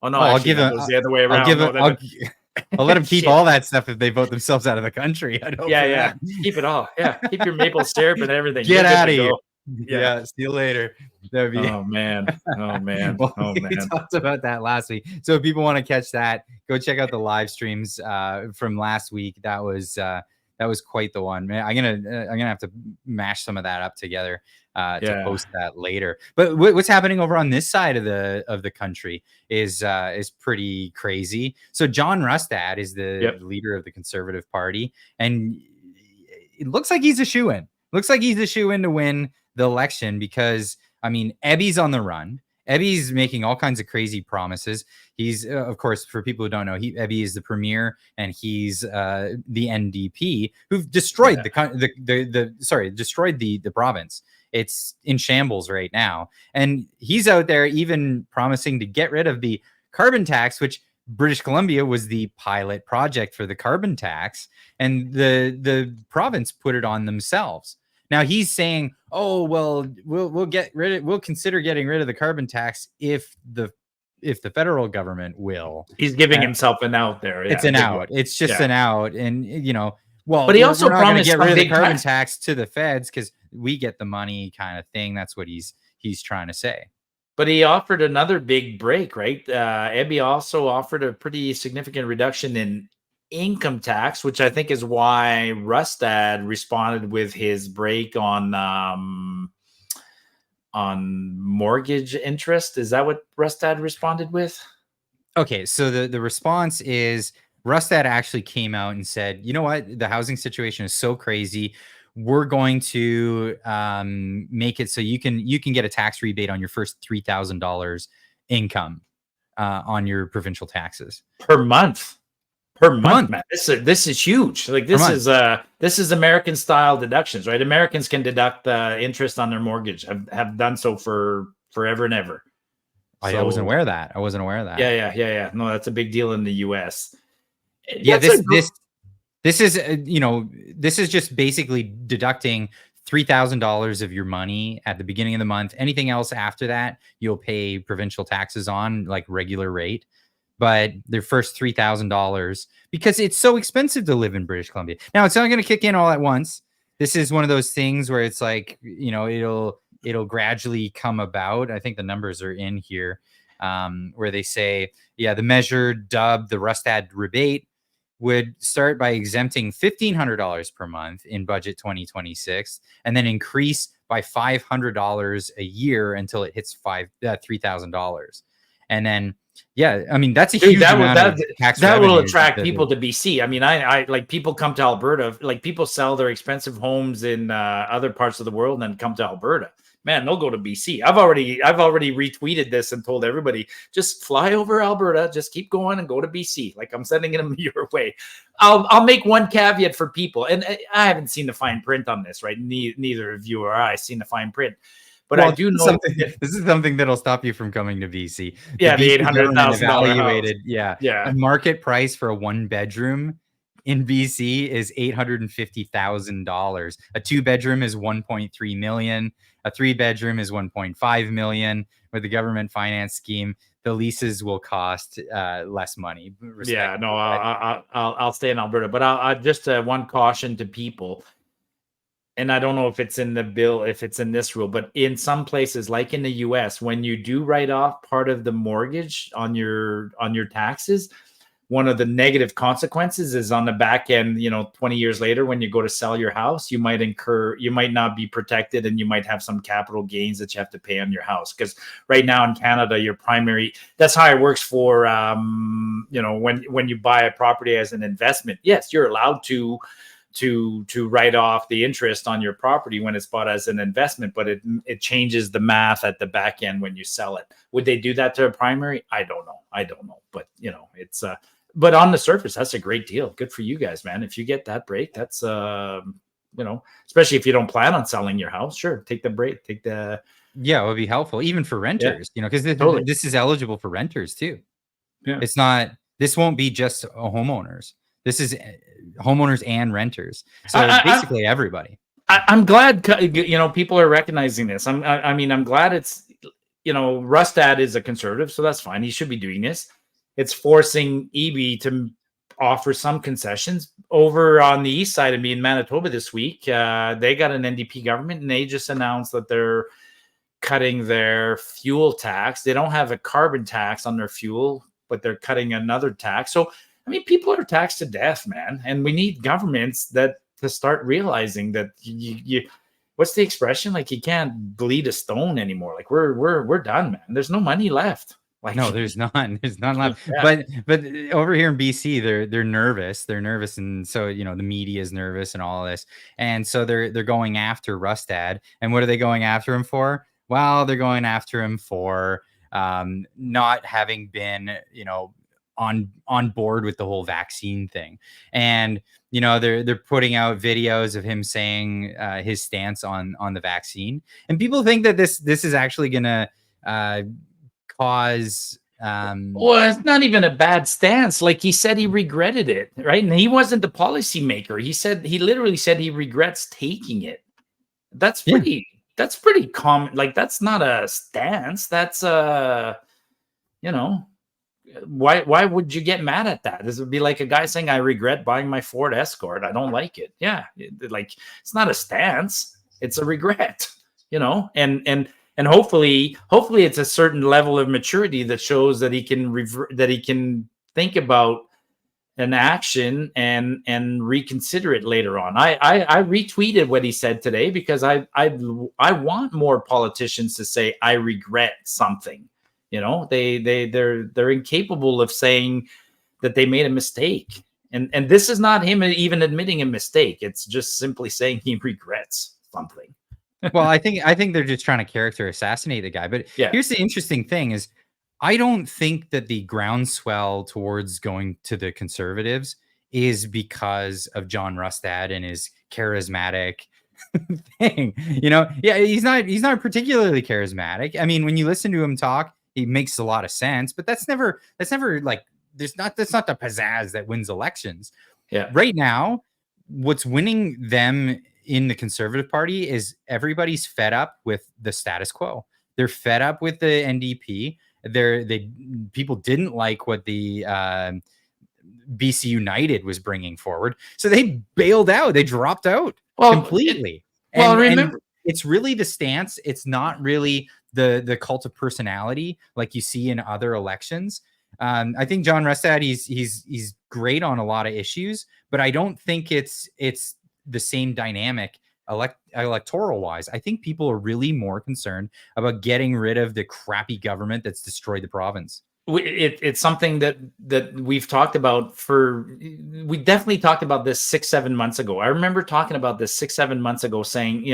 Oh no, I'll give them the other way around. I'll let them keep all that stuff if they vote themselves out of the country. Keep it all. Yeah, keep your maple syrup and everything. Get out of here. Yeah, see you later. Oh man. Well, we talked about that last week. So if people want to catch that, go check out the live streams from last week. That was quite the one, man. I'm gonna have to mash some of that up together to post that later. But what's happening over on this side of the country is pretty crazy. So John Rustad is the leader of the Conservative Party, and it looks like he's a shoo-in. Looks like he's a shoo-in to win the election, because I mean, Ebby's on the run. Ebby's making all kinds of crazy promises. He's, of course, for people who don't know, Ebby is the premier, and he's the NDP who've destroyed destroyed the province. It's in shambles right now, and he's out there even promising to get rid of the carbon tax, which British Columbia was the pilot project for the carbon tax, and the province put it on themselves. Now he's saying, "Oh well, we'll consider getting rid of the carbon tax if the federal government will." He's giving himself an out there. It's an out. It's just an out, and you know, but he also promised to get rid of the carbon tax to the feds because we get the money, kind of thing. That's what he's trying to say. But he offered another big break, right? Ebby also offered a pretty significant reduction in income tax, which I think is why Rustad responded with his break on mortgage interest. Is that what Rustad responded with? Okay, so the response is Rustad actually came out and said, you know what, the housing situation is so crazy, we're going to make it so you can get a tax rebate on your first $3,000 income on your provincial taxes per month. Man. This is huge. Like, this is American style deductions, right? Americans can deduct interest on their mortgage. Have done so for forever and ever. I wasn't aware of that. Yeah. No, that's a big deal in the US. Yeah, this is this is just basically deducting $3,000 of your money at the beginning of the month. Anything else after that, you'll pay provincial taxes on, like, regular rate. But their first $3,000, because it's so expensive to live in British Columbia. Now, it's not going to kick in all at once. This is one of those things where it's like, you know, it'll gradually come about. I think the numbers are in here, where they say, the measure dubbed the Rustad rebate would start by exempting $1,500 per month in budget 2026, and then increase by $500 a year until it hits $3,000. And then, I mean, that's a huge amount of tax that will attract people to BC. I mean, I like, people come to Alberta, like, people sell their expensive homes in other parts of the world and then come to Alberta. man, they'll go to BC. I've already retweeted this and told everybody, just fly over Alberta, just keep going and go to BC. Like, I'm sending them your way. I'll make one caveat for people, and I haven't seen the fine print on this, right? Neither of you or I seen the fine print. But I do know this is something that'll stop you from coming to BC. Yeah, the BC $800,000 evaluated. Yeah. A market price for a 1-bedroom in BC is $850,000. A 2-bedroom is 1.3 million. A 3-bedroom is 1.5 million. With the government finance scheme, the leases will cost less money. Yeah, no, I'll stay in Alberta, but I'll just one caution to people. And I don't know if it's in the bill, if it's in this rule, but in some places, like in the US, when you do write off part of the mortgage on your taxes, one of the negative consequences is on the back end, 20 years later, when you go to sell your house, you might not be protected, and you might have some capital gains that you have to pay on your house. Because right now in Canada, that's how it works for, when you buy a property as an investment. Yes, you're allowed to write off the interest on your property when it's bought as an investment, but it changes the math at the back end when you sell it. Would they do that to a primary? I don't know. But it's but on the surface, that's a great deal. Good for you guys, man. If you get that break, that's especially if you don't plan on selling your house, sure, take the break, yeah, it would be helpful even for renters, because this is eligible for renters too. Yeah. This won't be just homeowners. This is homeowners and renters. So basically everybody. I'm glad, people are recognizing this. I'm glad it's, Rustad is a conservative, so that's fine. He should be doing this. It's forcing EB to offer some concessions. Over on the east side of me in Manitoba this week, they got an NDP government, and they just announced that they're cutting their fuel tax. They don't have a carbon tax on their fuel, but they're cutting another tax. So people are taxed to death, man, and we need governments to start realizing that you what's the expression? Like, you can't bleed a stone anymore. Like, we're done, man. There's no money left. Like, no, there's none left. Yeah. But over here in BC, they're nervous. They're nervous, and so the media is nervous and all this, and so they're going after Rustad. And what are they going after him for? Well, they're going after him for not having been, on board with the whole vaccine thing. And they're putting out videos of him saying his stance on the vaccine, and people think that this is actually gonna cause well, it's not even a bad stance. Like, he said he regretted it, right? And he wasn't the policymaker. He literally said he regrets taking it. That's pretty common. Like, that's not a stance. That's why would you get mad at that? This would be like a guy saying, I regret buying my Ford Escort. I don't like it. Yeah. It's not a stance. It's a regret, and hopefully it's a certain level of maturity that shows that he can think about an action and reconsider it later on. I retweeted what he said today because I want more politicians to say, I regret something. They're incapable of saying that they made a mistake. And this is not him even admitting a mistake. It's just simply saying he regrets something. Well, I think they're just trying to character assassinate the guy. But here's the interesting thing is, I don't think that the groundswell towards going to the Conservatives is because of John Rustad and his charismatic thing. He's not particularly charismatic. I mean, when you listen to him talk, he makes a lot of sense, but that's never like, that's not the pizzazz that wins elections. Yeah. Right now, what's winning them in the Conservative Party is everybody's fed up with the status quo. They're fed up with the NDP. People didn't like what the BC United was bringing forward, so they bailed out. They dropped out completely. Remember, and it's really the stance. It's not really the cult of personality like you see in other elections. I think John Rustad, he's great on a lot of issues, but I don't think it's the same dynamic electoral wise. I think people are really more concerned about getting rid of the crappy government that's destroyed the province. it's something that we've talked about we definitely talked about this 6-7 months ago. I remember talking about this 6-7 months ago, saying,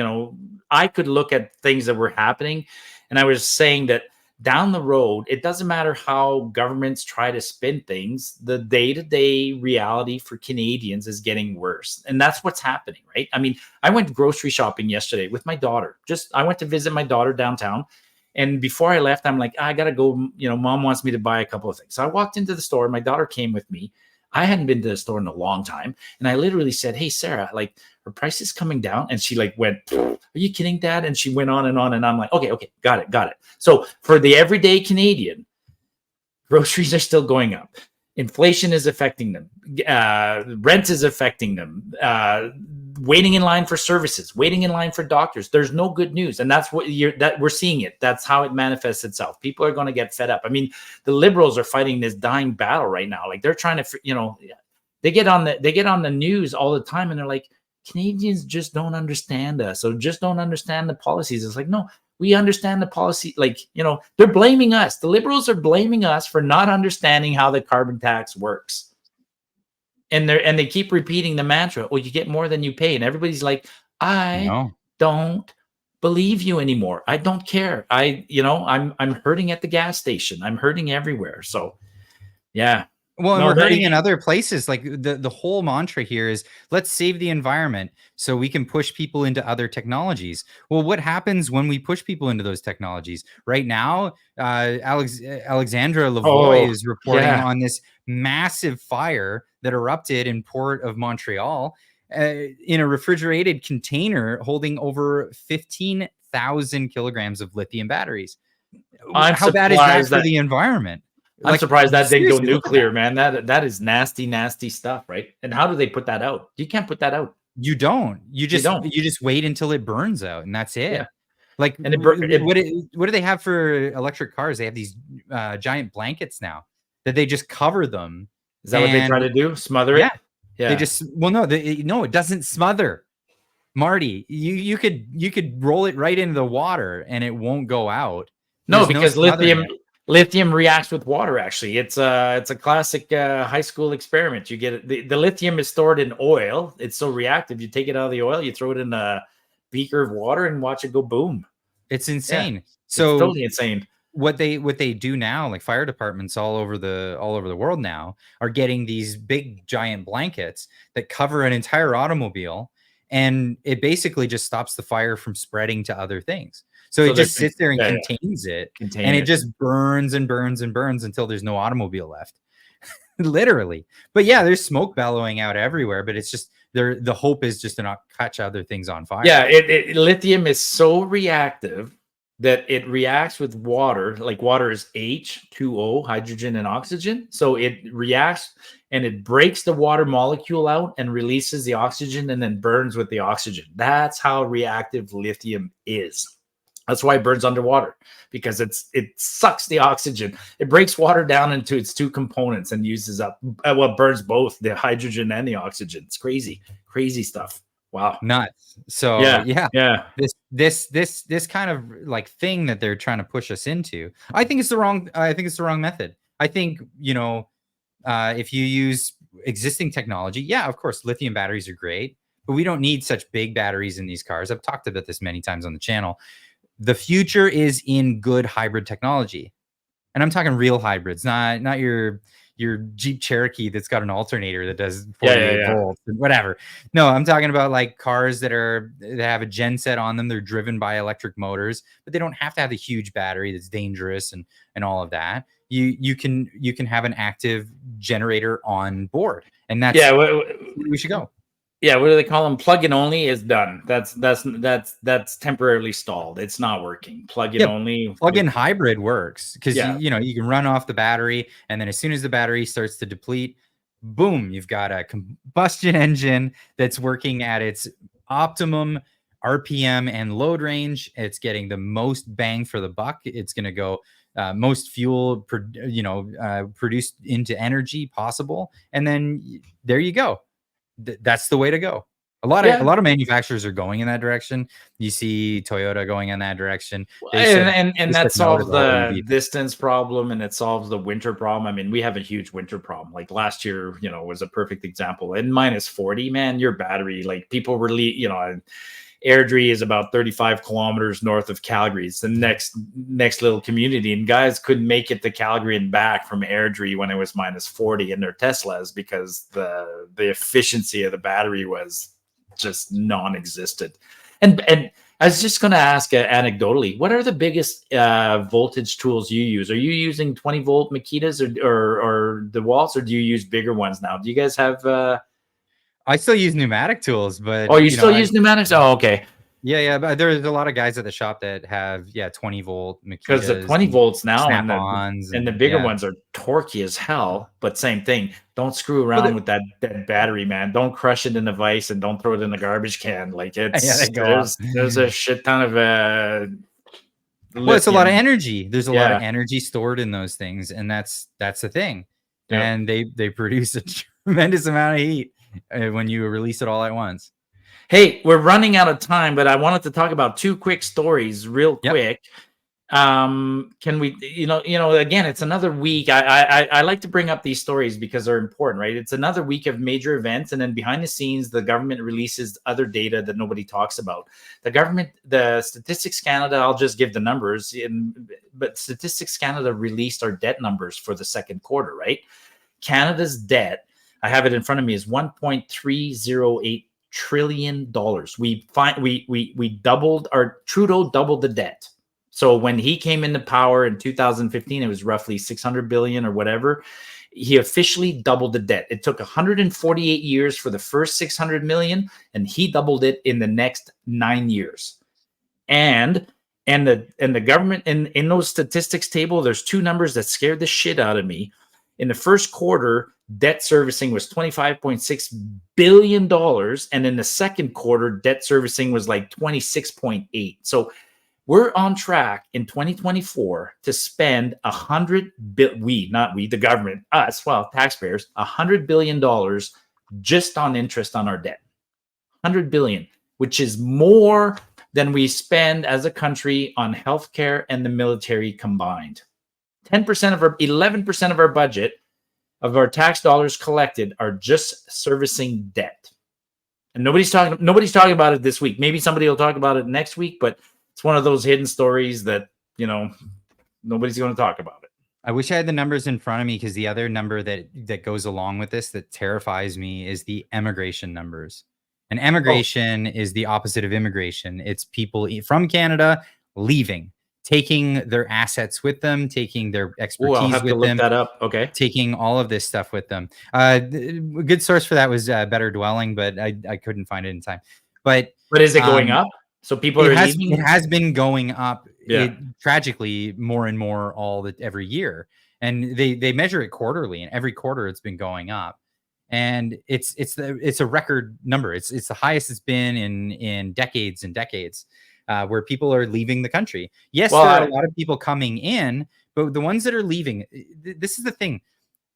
I could look at things that were happening, and I was saying that down the road, it doesn't matter how governments try to spin things, the day-to-day reality for Canadians is getting worse. And that's what's happening, right? I mean, I went grocery shopping yesterday with my daughter. I went to visit my daughter downtown. And before I left, I'm like, I got to go. Mom wants me to buy a couple of things. So I walked into the store. My daughter came with me. I hadn't been to the store in a long time. And I literally said, hey, Sarah, like, are prices coming down? And she went, are you kidding, Dad? And she went on. And I'm like, okay, got it. So for the everyday Canadian, groceries are still going up. Inflation is affecting them. Rent is affecting them. Waiting in line for services, waiting in line for doctors. There's no good news. And that's what we're seeing it. That's how it manifests itself. People are going to get fed up. I mean, the Liberals are fighting this dying battle right now. Like, they're trying to, they get on the news all the time, and they're like, Canadians just don't understand us, or just don't understand the policies. It's like, no, we understand the policy. Like, they're blaming us. The Liberals are blaming us for not understanding how the carbon tax works. And they keep repeating the mantra, well, you get more than you pay. And everybody's like, I don't believe you anymore. I don't care. I'm hurting at the gas station. I'm hurting everywhere. So, yeah. Well, and we're hurting in other places. Like, the whole mantra here is, let's save the environment so we can push people into other technologies. Well, what happens when we push people into those technologies? Right now, Alexandra Lavoie is reporting on this massive fire that erupted in Port of Montreal in a refrigerated container holding over 15,000 kilograms of lithium batteries. How bad is that for the environment? I'm surprised that didn't go nuclear, man. That is nasty, nasty stuff, right? And how do they put that out? You can't put that out. You don't. You just wait until it burns out, and that's it. Yeah. Like, and what do they have for electric cars? They have these giant blankets now that they just cover them. Is that what they try to do? Smother it? Yeah. They just no, it doesn't smother. Marty, you could roll it right into the water and it won't go out. No, because lithium reacts with water. Actually, it's a classic high school experiment. You get it. The lithium is stored in oil. It's so reactive. You take it out of the oil, you throw it in a beaker of water, and watch it go boom. It's insane. Yeah, so it's totally insane. What they do now, like fire departments all over the world now, are getting these big giant blankets that cover an entire automobile, and it basically just stops the fire from spreading to other things. So it just sits there and contains it, and it just burns and burns and burns until there's no automobile left. Literally. But yeah, there's smoke bellowing out everywhere, but it's just the hope is just to not catch other things on fire. Yeah, lithium is so reactive that it reacts with water. Like, water is H2O, hydrogen and oxygen. So it reacts and it breaks the water molecule out and releases the oxygen and then burns with the oxygen. That's how reactive lithium is. That's why it burns underwater, because it sucks the oxygen. It breaks water down into its two components and uses up burns both the hydrogen and the oxygen. It's crazy stuff. Wow, nuts. So yeah. This kind of like thing that they're trying to push us into, I think it's the wrong method. I think, if you use existing technology, yeah, of course, lithium batteries are great, but we don't need such big batteries in these cars. I've talked about this many times on the channel. The future is in good hybrid technology, and I'm talking real hybrids, not your Jeep Cherokee that's got an alternator that does 48 volts and whatever. No, I'm talking about like cars that have a gen set on them. They're driven by electric motors, but they don't have to have a huge battery that's dangerous and all of that. You can have an active generator on board, and that's where we should go. Yeah, what do they call them? Plug-in only is done. That's temporarily stalled. It's not working. Plug-in only. Plug-in hybrid works because you can run off the battery, and then as soon as the battery starts to deplete, boom, you've got a combustion engine that's working at its optimum RPM and load range. It's getting the most bang for the buck. It's going to go most fuel, produced into energy possible, and then there you go. That's the way to go. A lot of manufacturers are going in that direction. You see Toyota going in that direction. And that solves the distance problem, and it solves the winter problem. I mean, we have a huge winter problem. Like last year, was a perfect example. In -40, man, your battery, like people were, Airdrie is about 35 kilometers north of Calgary. It's the next little community, and guys couldn't make it to Calgary and back from Airdrie when it was -40 in their Teslas because the efficiency of the battery was just non-existent. And I was just going to ask anecdotally, what are the biggest voltage tools you use? Are you using 20-volt Makitas or DeWalt's, or do you use bigger ones now? Do you guys have... I still use pneumatic tools, but... Oh, you still use pneumatics? Oh, okay. Yeah, but there's a lot of guys at the shop that have 20-volt Makitas. Because the 20 volts now Snap-ons and the bigger ones are torquey as hell, but same thing. Don't screw around with that battery, man. Don't crush it in the vise and don't throw it in the garbage can. Like there's a shit ton of well, it's a lot of energy. There's a lot of energy stored in those things, and that's the thing. Yeah. And they produce a tremendous amount of heat when you release it all at once. Hey, we're running out of time, but I wanted to talk about 2 quick stories real quick. Can we, again, it's another week. I like to bring up these stories because they're important, right? It's another week of major events. And then behind the scenes, the government releases other data that nobody talks about. The Statistics Canada, I'll just give the numbers, but Statistics Canada released our debt numbers for the second quarter, right? Canada's debt, I have it in front of me, is $1.308 trillion. We doubled Trudeau doubled the debt. So when he came into power in 2015, it was roughly 600 billion or whatever. He officially doubled the debt. It took 148 years for the first 600 million, and he doubled it in the next 9 years. And the government in those statistics table, there's 2 numbers that scared the shit out of me. In the first quarter, debt servicing was $25.6 billion. And in the second quarter, debt servicing was like 26.8. So we're on track in 2024 to spend the government, us, well, taxpayers, $100 billion just on interest on our debt. 100 billion, which is more than we spend as a country on healthcare and the military combined. 11% of our budget of our tax dollars collected are just servicing debt. And nobody's talking about it this week. Maybe somebody will talk about it next week, but it's one of those hidden stories that, nobody's going to talk about it. I wish I had the numbers in front of me, because the other number that goes along with this that terrifies me is the emigration numbers. And emigration is the opposite of immigration. It's people from Canada leaving, taking their assets with them, taking their expertise I'll have with to look them. that up. Okay. Taking all of this stuff with them. A good source for that was Better Dwelling, but I couldn't find it in time. But is it going up? So people are leaving? It has been going up, tragically, more and more every year. And they measure it quarterly, and every quarter it's been going up. And it's a record number. It's the highest it's been in decades and decades. Where people are leaving the country. Yes, there are a lot of people coming in, but the ones that are leaving, this is the thing.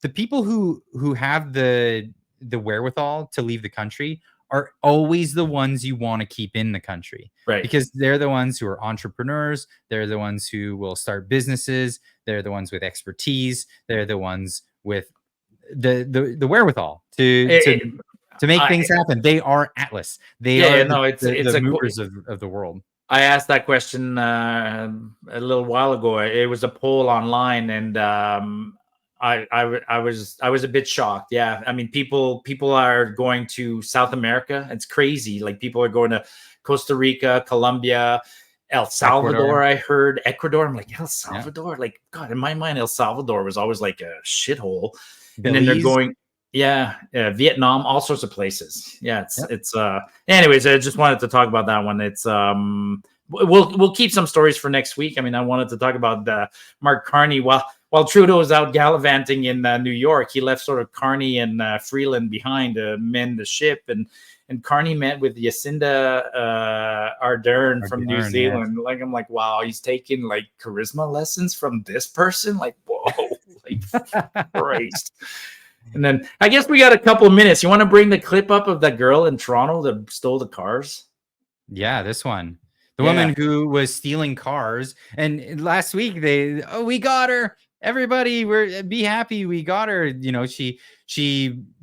The people who have the wherewithal to leave the country are always the ones you want to keep in the country. Right. Because they're the ones who are entrepreneurs. They're the ones who will start businesses. They're the ones with expertise. They're the ones with the wherewithal to make things happen. They are Atlas. They are the movers of the world. I asked that question a little while ago. It was a poll online, and I was a bit shocked. Yeah, I mean, people are going to South America. It's crazy. Like, people are going to Costa Rica, Colombia, El Salvador. Ecuador. I heard Ecuador. I'm like, El Salvador. Yeah. Like, God, in my mind, El Salvador was always like a shithole. Belize. And then they're going. Vietnam, all sorts of places. It's anyways, I just wanted to talk about that one. It's we'll keep some stories for next week. I mean, I wanted to talk about Mark Carney while Trudeau was out gallivanting in New York. He left sort of Carney and Freeland behind to mend the ship, and Carney met with Jacinda Ardern from New Zealand. Yeah. Like, I'm like, wow, he's taking like charisma lessons from this person. Like, whoa, like, Christ. And then I guess we got a couple of minutes. You want to bring the clip up of that girl in Toronto that stole the cars? Yeah, this one. The woman who was stealing cars. And last week we got her. Everybody, be happy, we got her. You know, she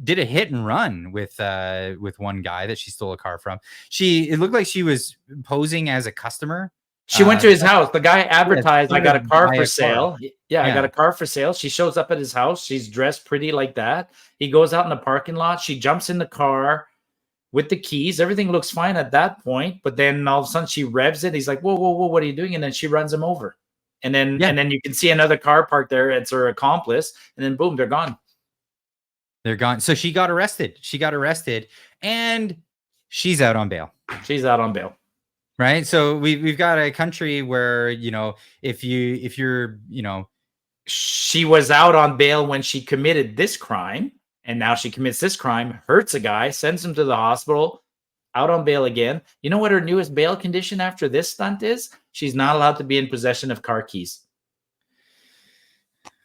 did a hit and run with one guy that she stole a car from. It looked like she was posing as a customer. She went to his house. The guy advertised, I got a car for sale. Yeah, I got a car for sale. She shows up at his house. She's dressed pretty like that. He goes out in the parking lot. She jumps in the car with the keys. Everything looks fine at that point. But then all of a sudden she revs it. He's like, whoa, whoa, whoa, what are you doing? And then she runs him over. And then you can see another car parked there. It's her accomplice. And then boom, they're gone. They're gone. So she got arrested. And she's out on bail. Right. So we've got a country where, you know, if you're, you know, she was out on bail when she committed this crime, and now she commits this crime, hurts a guy, sends him to the hospital, out on bail again. You know what her newest bail condition after this stunt is? She's not allowed to be in possession of car keys.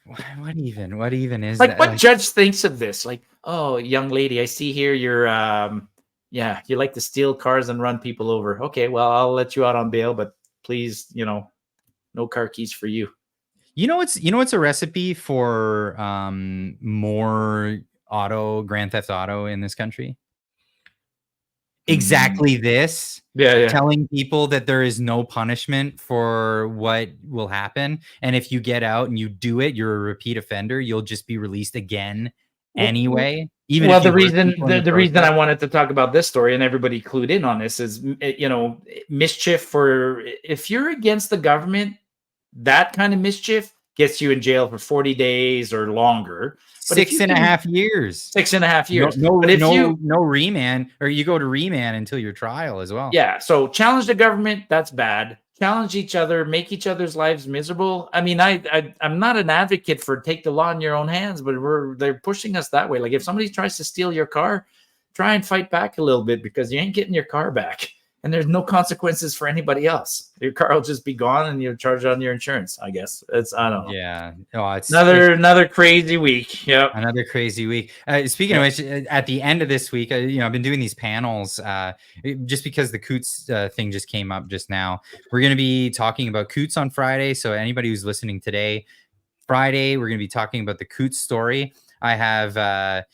What even is like that? what judge thinks of this? Like, oh, young lady, I see here you're you like to steal cars and run people over. Okay, well, I'll let you out on bail, but please, you know, no car keys for you. You know what's a recipe for more Grand Theft Auto in this country? Exactly this. Yeah. Telling people that there is no punishment for what will happen. And if you get out and you do it, you're a repeat offender. You'll just be released again anyway. Well, the reason I wanted to talk about this story and everybody clued in on this is, you know, mischief for, if you're against the government, that kind of mischief gets you in jail for 40 days or longer. But 6.5 years. 6.5 years. No remand, or you go to remand until your trial as well. Yeah. So challenge the government. That's bad. Challenge each other, make each other's lives miserable. I mean, I'm not an advocate for take the law in your own hands, but they're pushing us that way. Like if somebody tries to steal your car, try and fight back a little bit, because you ain't getting your car back. And there's no consequences for anybody else. Your car will just be gone, and you'll charge on your insurance. I guess I don't know. Yeah. Oh, it's another crazy week. Yep. Another crazy week. Speaking of which, at the end of this week, I've been doing these panels just because the Coots thing just came up just now. We're going to be talking about Coots on Friday. So anybody who's listening today, Friday, we're going to be talking about the Coots story. I have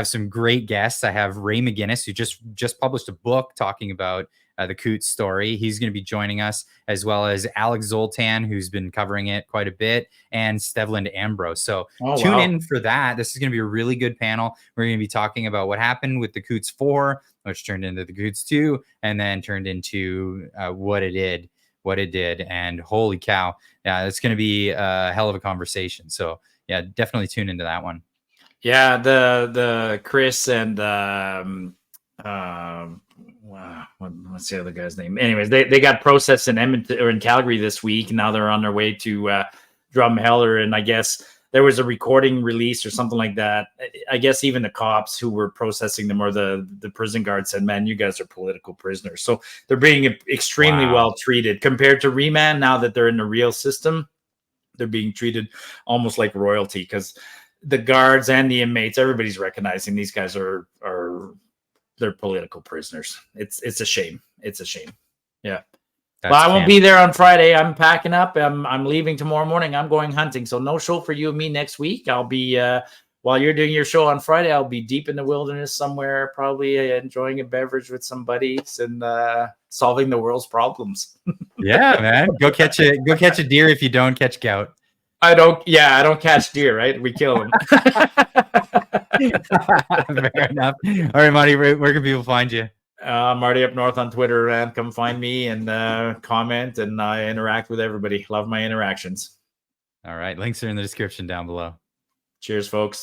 some great guests. I have Ray McGinnis, who just published a book talking about the Coots story. He's going to be joining us, as well as Alex Zoltan, who's been covering it quite a bit, and Stevland Ambrose. So tune in for that. This is going to be a really good panel. We're going to be talking about what happened with the Coots 4, which turned into the Coots 2, and then turned into what it did. And holy cow, yeah, it's going to be a hell of a conversation. So yeah, definitely tune into that one. Yeah, the Chris and what's the other guy's name? Anyways, they got processed in Edmonton or in Calgary this week. And now they're on their way to Drumheller, and I guess there was a recording release or something like that. I guess even the cops who were processing them, or the prison guard, said, "Man, you guys are political prisoners." So they're being extremely well treated compared to remand. Now that they're in the real system, they're being treated almost like royalty, because the guards and the inmates, everybody's recognizing these guys they're political prisoners. It's a shame. It's a shame. Yeah. Well, I won't be there on Friday. I'm packing up. I'm leaving tomorrow morning. I'm going hunting. So no show for you and me next week. I'll be, while you're doing your show on Friday, I'll be deep in the wilderness somewhere, probably enjoying a beverage with some buddies and solving the world's problems. Yeah, man. Go catch a deer if you don't catch gout. I don't catch deer, right? We kill them. Fair enough. All right, Marty, where can people find you? Marty up north on Twitter, and come find me and comment, and I interact with everybody. Love my interactions. All right. Links are in the description down below. Cheers, folks.